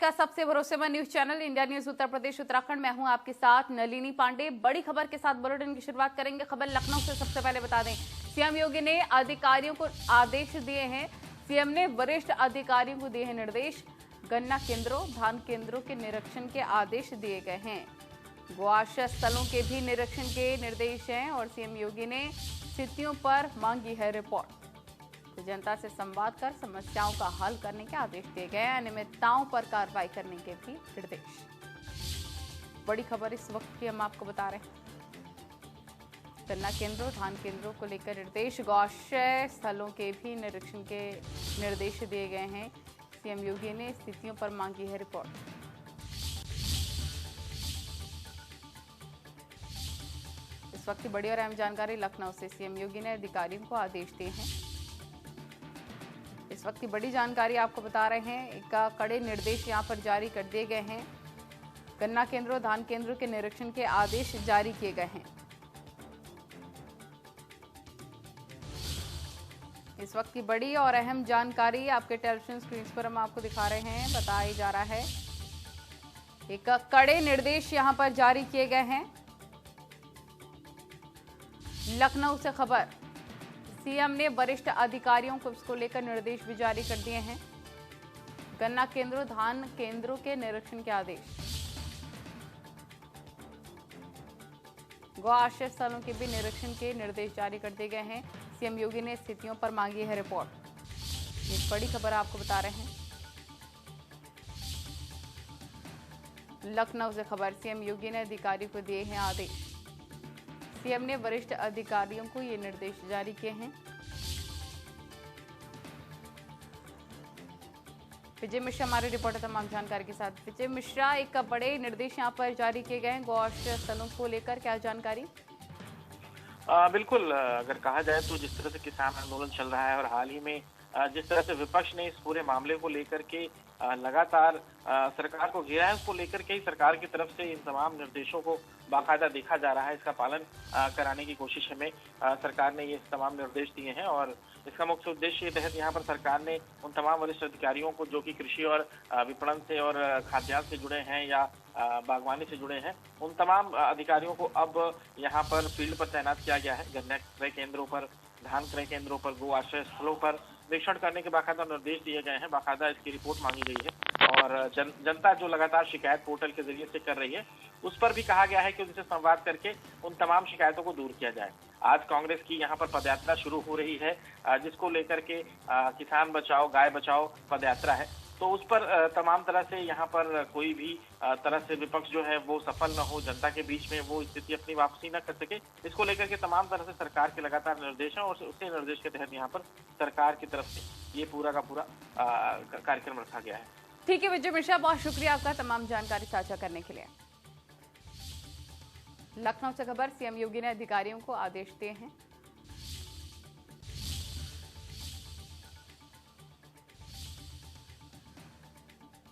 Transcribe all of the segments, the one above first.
का सबसे भरोसेमंद news channel India news Uttar Pradesh Uttarakhand. मैं हूं आपके साथ नलिनी पांडे। बड़ी खबर के साथ बुलेटिन की शुरुआत करेंगे। खबर लखनऊ से। सबसे पहले बता दें, सीएम योगी ने अधिकारियों को आदेश दिए हैं। सीएम ने वरिष्ठ अधिकारियों को दिए हैं निर्देश। गन्ना केंद्रों, धान केंद्रों के निरीक्षण के आदेश दिए गए हैं। गौआश्रय स्थलों के भी निरीक्षण के निर्देश हैं और सीएम योगी ने स्थितियों पर मांगी है रिपोर्ट। तो जनता से संवाद कर समस्याओं का हल करने के आदेश दिए गए हैं। अनियमितताओं पर कार्रवाई करने के भी निर्देश। बड़ी खबर इस वक्त की हम आपको बता रहे हैं। गन्ना केंद्रों, धान केंद्रों को लेकर निर्देश। गौआश्रय स्थलों के भी निरीक्षण के निर्देश दिए गए हैं। सीएम योगी ने स्थितियों पर मांगी है रिपोर्ट। इस वक्त की बड़ी और अहम जानकारी लखनऊ से। सीएम योगी ने अधिकारियों को आदेश दिए हैं। इस वक्त की बड़ी जानकारी आपको बता रहे हैं। एक कड़े निर्देश यहां पर जारी कर दिए गए हैं। गन्ना केंद्रों, धान केंद्रों के निरीक्षण के आदेश जारी किए गए हैं। इस वक्त की बड़ी और अहम जानकारी आपके टेलीविजन स्क्रीन पर हम आपको दिखा रहे हैं। बताया जा रहा है एक कड़े निर्देश यहां पर जारी किए गए हैं। लखनऊ से खबर। सीएम ने वरिष्ठ अधिकारियों को इसको लेकर निर्देश भी जारी कर दिए हैं। गन्ना केंद्रों, धान केंद्रों के निरीक्षण के आदेश। गौआश्रय स्थलों के भी निरीक्षण के निर्देश जारी कर दिए गए हैं। सीएम योगी ने स्थितियों पर मांगी है रिपोर्ट। एक बड़ी खबर आपको बता रहे हैं। लखनऊ से खबर। सीएम योगी ने अधिकारियों को दिए हैं आदेश। सीएम ने वरिष्ठ अधिकारियों को ये निर्देश जारी किए हैं। विजय मिश्रा हमारे रिपोर्टर तमाम जानकारी के साथ। विजय मिश्रा, एक बड़े निर्देश यहां पर जारी किए गए हैं गौआश्रय स्थलों को लेकर, क्या जानकारी? बिल्कुल, अगर कहा जाए तो जिस तरह से किसान आंदोलन चल रहा है और हाल ही में जिस तरह से विपक्ष ने इस पूरे मामले को लेकर के लगातार सरकार को घेरा है, उसको लेकर के ही सरकार की तरफ से इन तमाम निर्देशों को बाकायदा देखा जा रहा है। इसका पालन कराने की कोशिश में सरकार ने ये तमाम निर्देश दिए हैं और इसका मुख्य उद्देश्य के तहत यहाँ पर सरकार ने उन तमाम वरिष्ठ अधिकारियों को जो कि कृषि और विपणन से और खाद्यान्न से जुड़े हैं या बागवानी से जुड़े हैं, उन तमाम अधिकारियों को अब यहाँ पर फील्ड पर तैनात किया गया है। गन्ना क्रय केंद्रों पर, धान क्रय केंद्रों पर, गो आश्रय स्थलों पर निरीक्षण करने के बाकायदा निर्देश दिए गए हैं। बाकायदा इसकी रिपोर्ट मांगी गई है और जनता जो लगातार शिकायत पोर्टल के जरिए से कर रही है, उस पर भी कहा गया है कि उनसे संवाद करके उन तमाम शिकायतों को दूर किया जाए। आज कांग्रेस की यहाँ पर पदयात्रा शुरू हो रही है, जिसको लेकर के किसान बचाओ गाय बचाओ पदयात्रा है। तो उस पर तमाम तरह से यहाँ पर कोई भी तरह से विपक्ष जो है वो सफल न हो, जनता के बीच में वो स्थिति अपनी वापसी न कर सके, इसको लेकर के तमाम तरह से सरकार के लगातार निर्देश हैं और उसी निर्देश के तहत यहाँ पर सरकार की तरफ से ये पूरा का पूरा कार्यक्रम रखा गया है। ठीक है विजय मिश्रा, बहुत शुक्रिया आपका तमाम जानकारी साझा करने के लिए। लखनऊ से खबर। सीएम योगी ने अधिकारियों को आदेश दिए हैं।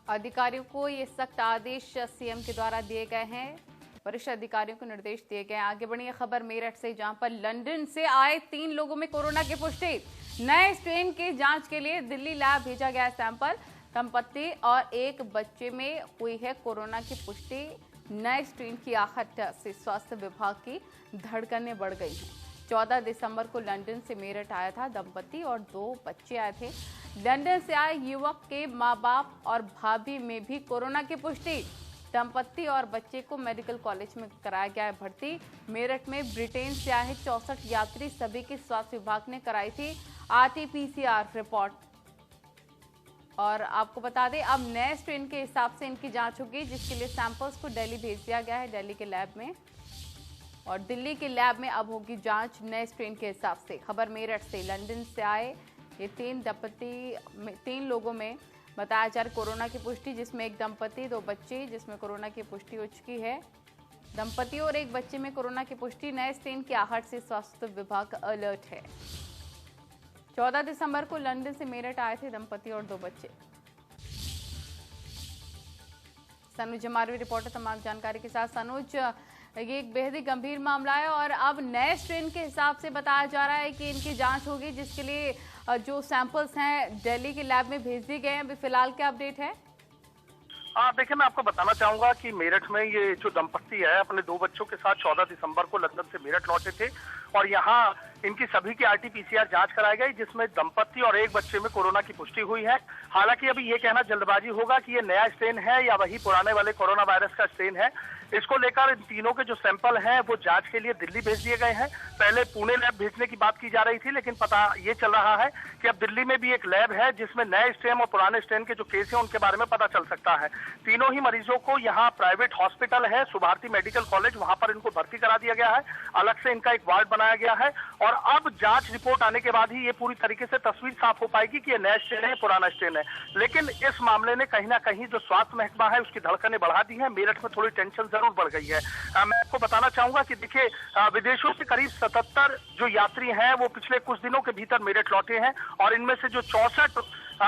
अधिकारियों को ये सख्त आदेश सीएम के द्वारा दिए गए हैं। वरिष्ठ अधिकारियों को निर्देश दिए गए। आगे बढ़ी है खबर मेरठ से, जहां पर लंदन से आए 3 लोगों में कोरोना की पुष्टि। नए स्ट्रेन की जांच के लिए दिल्ली लैब भेजा गया सैंपल। दंपति और एक बच्चे में हुई है कोरोना की पुष्टि। नए स्ट्रेन की आहट से स्वास्थ्य विभाग की धड़कनें बढ़ गई हैं। 14 दिसंबर को लंदन से मेरठ आया था दंपति और 2 बच्चे आए थे। लंदन से आए युवक के मां बाप और भाभी में भी कोरोना की पुष्टि। दंपति और बच्चे को मेडिकल कॉलेज में कराया गया है भर्ती। मेरठ में ब्रिटेन से आए 64 यात्री, सभी की स्वास्थ्य विभाग ने कराई थी आरटी-पीसीआर रिपोर्ट। और आपको बता दें, अब नए स्ट्रेन के हिसाब से इनकी जांच होगी, जिसके लिए सैंपल्स को दिल्ली भेज दिया गया है, दिल्ली के लैब में। और दिल्ली के लैब में अब होगी जांच नए स्ट्रेन के हिसाब से। खबर मेरठ से। लंदन से आए ये 3 लोगों में बताया जा रहा कोरोना की पुष्टि, जिसमें एक दंपति, 2 बच्चे, जिसमें कोरोना की पुष्टि हो चुकी है। दंपति और एक बच्चे में कोरोना की पुष्टि। नए स्ट्रेन की आहट से स्वास्थ्य विभाग अलर्ट है। 14 दिसंबर को लंदन से मेरठ आए थे दंपति और 2 बच्चे। सनुज हमारे रिपोर्टर तमाम जानकारी के साथ। सनुज, ये एक बेहद ही गंभीर मामला है और अब नए स्ट्रेन के हिसाब से बताया जा रहा है कि इनकी जांच होगी, जिसके लिए जो सैंपल्स हैं दिल्ली के लैब में भेज दिए गए हैं। अभी फिलहाल क्या अपडेट है? देखिए, मैं आपको बताना चाहूंगा कि मेरठ में ये जो दंपत्ति है अपने 2 बच्चों के साथ 14 दिसंबर को लंदन से मेरठ लौटे थे और यहाँ इनकी सभी की आरटी-पीसीआर जांच कराई गई, जिसमें दंपत्ति और एक बच्चे में कोरोना की पुष्टि हुई है। हालांकि अभी ये कहना जल्दबाजी होगा कि ये नया स्ट्रेन है या वही पुराने वाले कोरोना वायरस का स्ट्रेन है। इसको लेकर इन तीनों के जो सैंपल हैं वो जांच के लिए दिल्ली भेज दिए गए हैं। पहले पुणे लैब भेजने की बात की जा रही थी, लेकिन पता ये चल रहा है कि अब दिल्ली में भी एक लैब है जिसमें नए स्ट्रेन और पुराने स्ट्रेन के जो केस हैं उनके बारे में पता चल सकता है। तीनों ही मरीजों को यहाँ प्राइवेट हॉस्पिटल है सुभारती मेडिकल कॉलेज, वहां पर इनको भर्ती करा दिया गया है। अलग से इनका एक वार्ड बनाया गया है और अब जांच रिपोर्ट आने के बाद ही ये पूरी तरीके से तस्वीर साफ हो पाएगी कि ये नया स्ट्रेन है पुराना स्ट्रेन है। लेकिन इस मामले ने कहीं ना कहीं जो स्वास्थ्य महकमा है उसकी धड़कनें बढ़ा दी है। मेरठ में थोड़ी टेंशन जरूर बढ़ गई है। मैं आपको बताना चाहूंगा कि देखिए, विदेशों से करीब 77 जो यात्री हैं वो पिछले कुछ दिनों के भीतर मेरठ लौटे हैं और इनमें से जो 64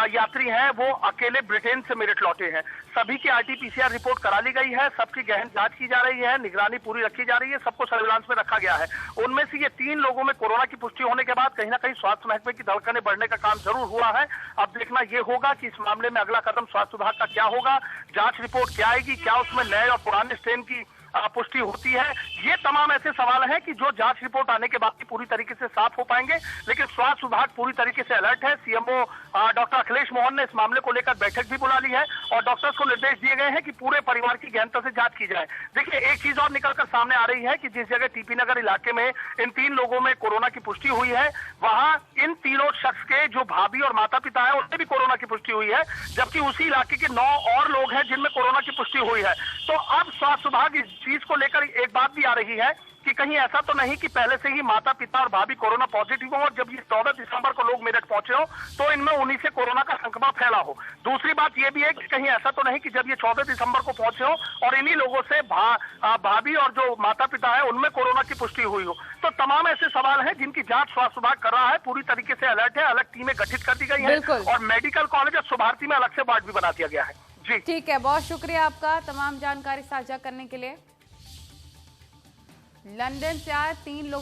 यात्री हैं वो अकेले ब्रिटेन से मेरठ लौटे हैं। सभी की आरटी-पीसीआर रिपोर्ट करा ली गई है, सबकी गहन जांच की जा रही है, निगरानी पूरी रखी जा रही है, सबको सर्विलांस में रखा गया है। उनमें से ये 3 लोगों में कोरोना की पुष्टि होने के बाद कहीं ना कहीं स्वास्थ्य महकमे की धड़कनें बढ़ने का काम जरूर हुआ है। अब देखना ये होगा कि इस मामले में अगला कदम स्वास्थ्य विभाग का क्या होगा, जांच रिपोर्ट क्या आएगी, क्या उसमें नए और पुराने स्ट्रेन की पुष्टि होती है। ये तमाम ऐसे सवाल हैं कि जो जांच रिपोर्ट आने के बाद पूरी तरीके से साफ हो पाएंगे। लेकिन स्वास्थ्य विभाग पूरी तरीके से अलर्ट है। सीएमओ डॉक्टर अखिलेश मोहन ने इस मामले को लेकर बैठक भी बुला ली है और डॉक्टर्स को निर्देश दिए गए हैं कि पूरे परिवार की गहनता से जांच की जाए। देखिए, एक चीज और निकलकर सामने आ रही है कि जिस जगह टीपी नगर इलाके में इन 3 लोगों में कोरोना की पुष्टि हुई है, वहां इन तीनों शख्स के जो भाभी और माता पिता है उनमें भी कोरोना की पुष्टि हुई है, जबकि उसी इलाके के 9 और लोग हैं जिनमें कोरोना की पुष्टि हुई है। तो अब स्वास्थ्य विभाग इस चीज को लेकर एक बात भी आ रही है कि कहीं ऐसा तो नहीं कि पहले से ही माता पिता और भाभी कोरोना पॉजिटिव हो और जब ये 14 दिसंबर को लोग मेरठ पहुंचे हो तो इनमें उन्हीं से कोरोना का संक्रमण फैला हो। दूसरी बात ये भी है कि कहीं ऐसा तो नहीं कि जब ये 14 दिसंबर को पहुंचे हो और इन्हीं लोगों से भाभी और जो माता पिता है उनमें कोरोना की पुष्टि हुई हो। तो तमाम ऐसे सवाल हैं जिनकी जांच स्वास्थ्य विभाग कर रहा है, पूरी तरीके से अलर्ट है। अलग टीमें गठित कर दी गई है और मेडिकल कॉलेज और सुभारती में अलग से वार्ड भी बना दिया गया है। जी ठीक है, बहुत शुक्रिया आपका तमाम जानकारी साझा करने के लिए। लंदन से आए 3 लोगों